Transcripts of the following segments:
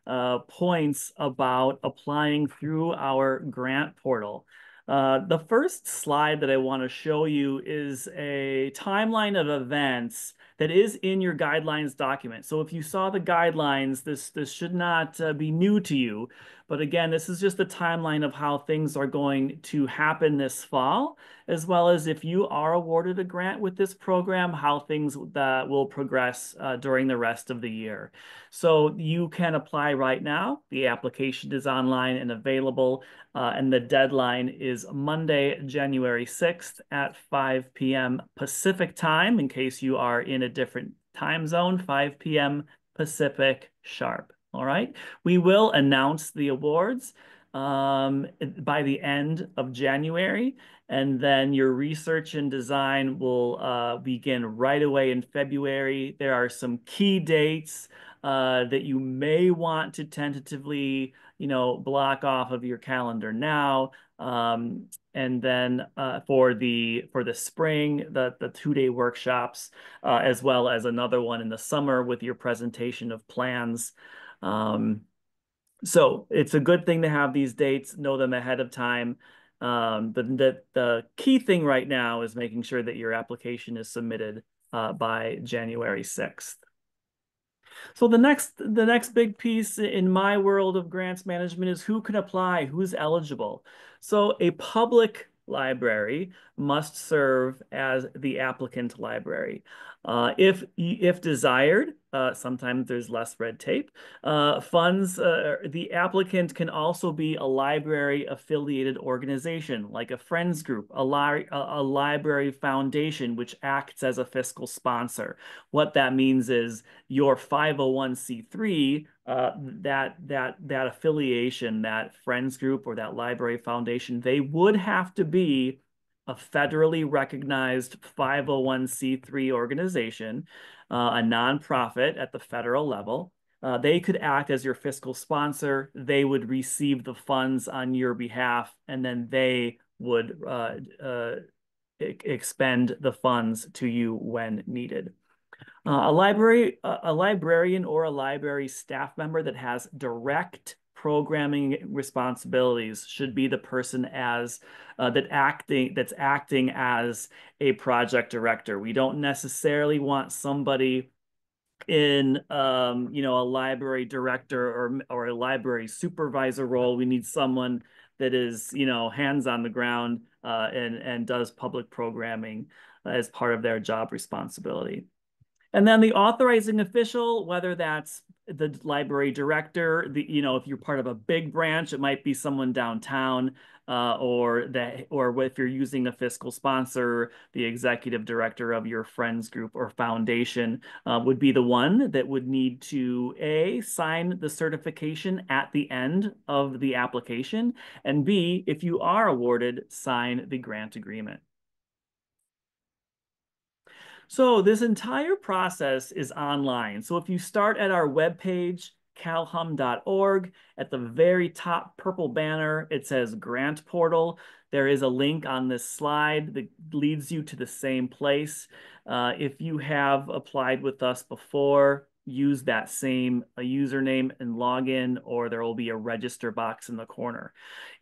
points about applying through our grant portal. The first slide that I want to show you is a timeline of events that is in your guidelines document. So if you saw the guidelines, this should not be new to you. But again, this is just the timeline of how things are going to happen this fall, as well as if you are awarded a grant with this program, how things that will progress during the rest of the year. So you can apply right now. The application is online and available, and the deadline is Monday, January 6th at 5 p.m. Pacific time, in case you are in a different time zone, 5 p.m. Pacific sharp. All right. We will announce the awards by the end of January, and then your research and design will begin right away in February. There are some key dates that you may want to tentatively, block off of your calendar now. And then for the spring, the 2-day workshops, as well as another one in the summer with your presentation of plans. So it's a good thing to have these dates, know them ahead of time. The key thing right now is making sure that your application is submitted by January 6th. So the next big piece in my world of grants management is who can apply, who's eligible. So a public library must serve as the applicant library. If desired, sometimes there's less red tape. The applicant can also be a library affiliated organization, like a friends group, a library foundation, which acts as a fiscal sponsor. What that means is your 501c3, that affiliation, that friends group or that library foundation, they would have to be a federally recognized 501c3 organization, a nonprofit at the federal level. They could act as your fiscal sponsor. They would receive the funds on your behalf, and then they would expend the funds to you when needed. A librarian or a library staff member that has direct programming responsibilities should be the person that's acting as a project director. We don't necessarily want somebody in a library director or a library supervisor role. We need someone that is hands on the ground and does public programming as part of their job responsibility. And then the authorizing official, whether that's the library director, if you're part of a big branch, it might be someone downtown, or if you're using a fiscal sponsor, the executive director of your friends group or foundation would be the one that would need to sign the certification at the end of the application, and B, if you are awarded, sign the grant agreement. So this entire process is online. So if you start at our webpage, calhum.org, at the very top purple banner, it says Grant Portal. There is a link on this slide that leads you to the same place. If you have applied with us before, use that same username and login, or there will be a register box in the corner.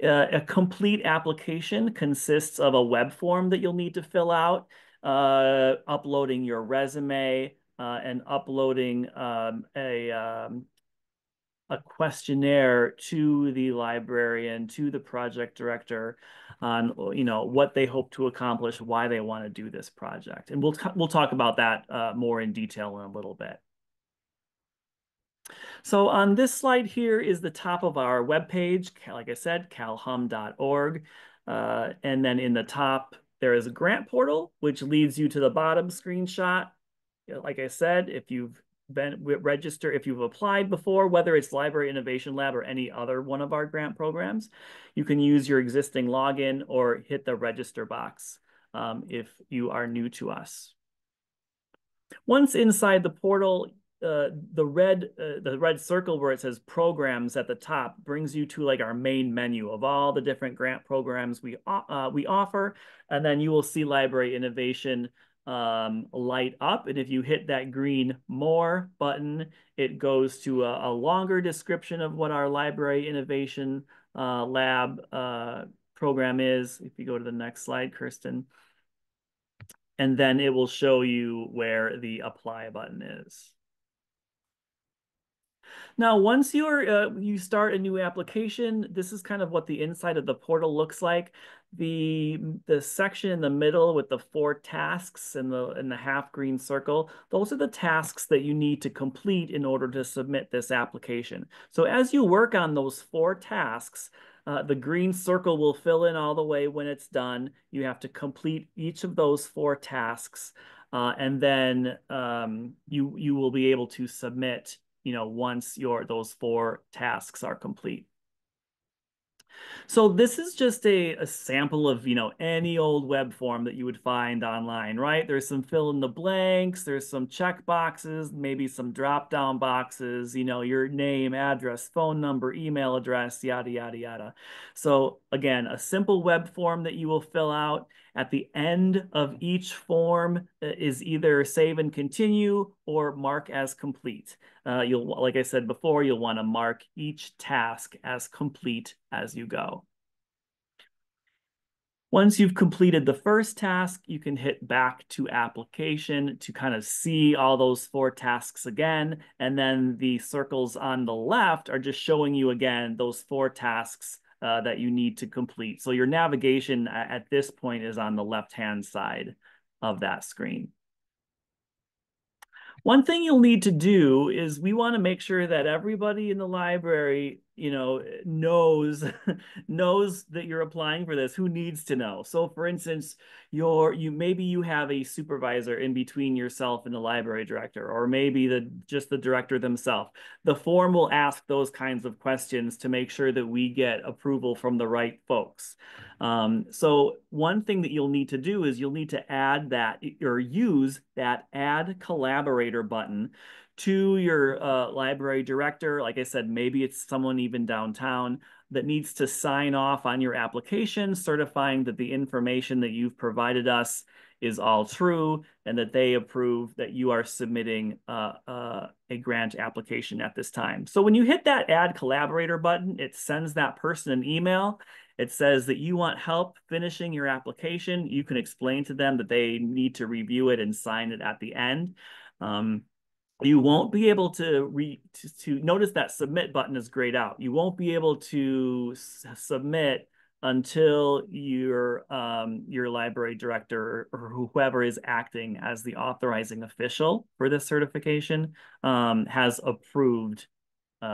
A complete application consists of a web form that you'll need to fill out, uploading your resume, and uploading a questionnaire to the librarian, to the project director, on what they hope to accomplish, why they want to do this project, and we'll talk about that more in detail in a little bit. So on this slide here is the top of our webpage, like I said, calhum.org, and then in the top there is a grant portal, which leads you to the bottom screenshot. Like I said, if you've been registered, if you've applied before, whether it's Library Innovation Lab or any other one of our grant programs, you can use your existing login or hit the register box if you are new to us. Once inside the portal, the red circle where it says programs at the top brings you to like our main menu of all the different grant programs we offer, and then you will see Library Innovation light up. And if you hit that green More button, it goes to a longer description of what our Library Innovation Lab program is. If you go to the next slide, Kristen. And then it will show you where the Apply button is. Now, once you start a new application, this is kind of what the inside of the portal looks like. The section in the middle with the 4 tasks and the half green circle, those are the tasks that you need to complete in order to submit this application. So as you work on those 4 tasks, the green circle will fill in all the way when it's done. You have to complete each of those 4 tasks, and then you will be able to submit, once those 4 tasks are complete. So this is just a sample of, any old web form that you would find online, right? There's some fill in the blanks, there's some check boxes, maybe some drop down boxes, your name, address, phone number, email address, yada, yada, yada. So again, a simple web form that you will fill out. At the end of each form is either save and continue or mark as complete. Like I said before, you'll want to mark each task as complete as you go. Once you've completed the first task, you can hit back to application to kind of see all those 4 tasks again. And then the circles on the left are just showing you again those 4 tasks that you need to complete. So your navigation at this point is on the left-hand side of that screen. One thing you'll need to do is we want to make sure that everybody in the library, knows knows that you're applying for this. Who needs to know? So for instance, maybe you have a supervisor in between yourself and the library director, or maybe just the director themselves. The form will ask those kinds of questions to make sure that we get approval from the right folks. So one thing that you'll need to do is you'll need to add that or use that Add Collaborator button to your library director. Like I said, maybe it's someone even downtown that needs to sign off on your application, certifying that the information that you've provided us is all true and that they approve that you are submitting a grant application at this time. So when you hit that Add Collaborator button, it sends that person an email. It says that you want help finishing your application. You can explain to them that they need to review it and sign it at the end. You won't be able to notice that submit button is grayed out. You won't be able to submit until your library director or whoever is acting as the authorizing official for this certification has approved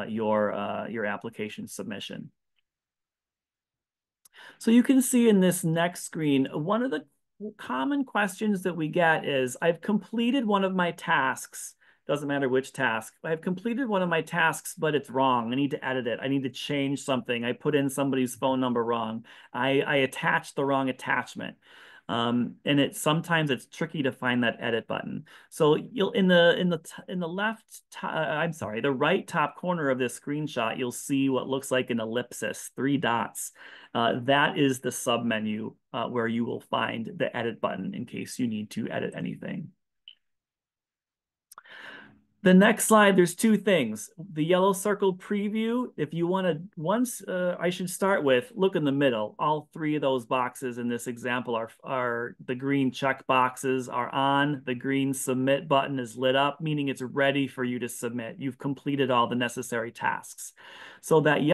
your application submission. So you can see in this next screen, one of the common questions that we get is, I've completed one of my tasks. Doesn't matter which task. I've completed one of my tasks, but it's wrong. I need to edit it. I need to change something. I put in somebody's phone number wrong. I attached the wrong attachment. And sometimes it's tricky to find that edit button. So you'll in the right top corner of this screenshot, you'll see what looks like an ellipsis, 3 dots. That is the submenu where you will find the edit button in case you need to edit anything. The next slide, there's 2 things. The yellow circle preview, if you want to, I should start with, look in the middle. All 3 of those boxes in this example are the green check boxes are on. The green submit button is lit up, meaning it's ready for you to submit. You've completed all the necessary tasks. So that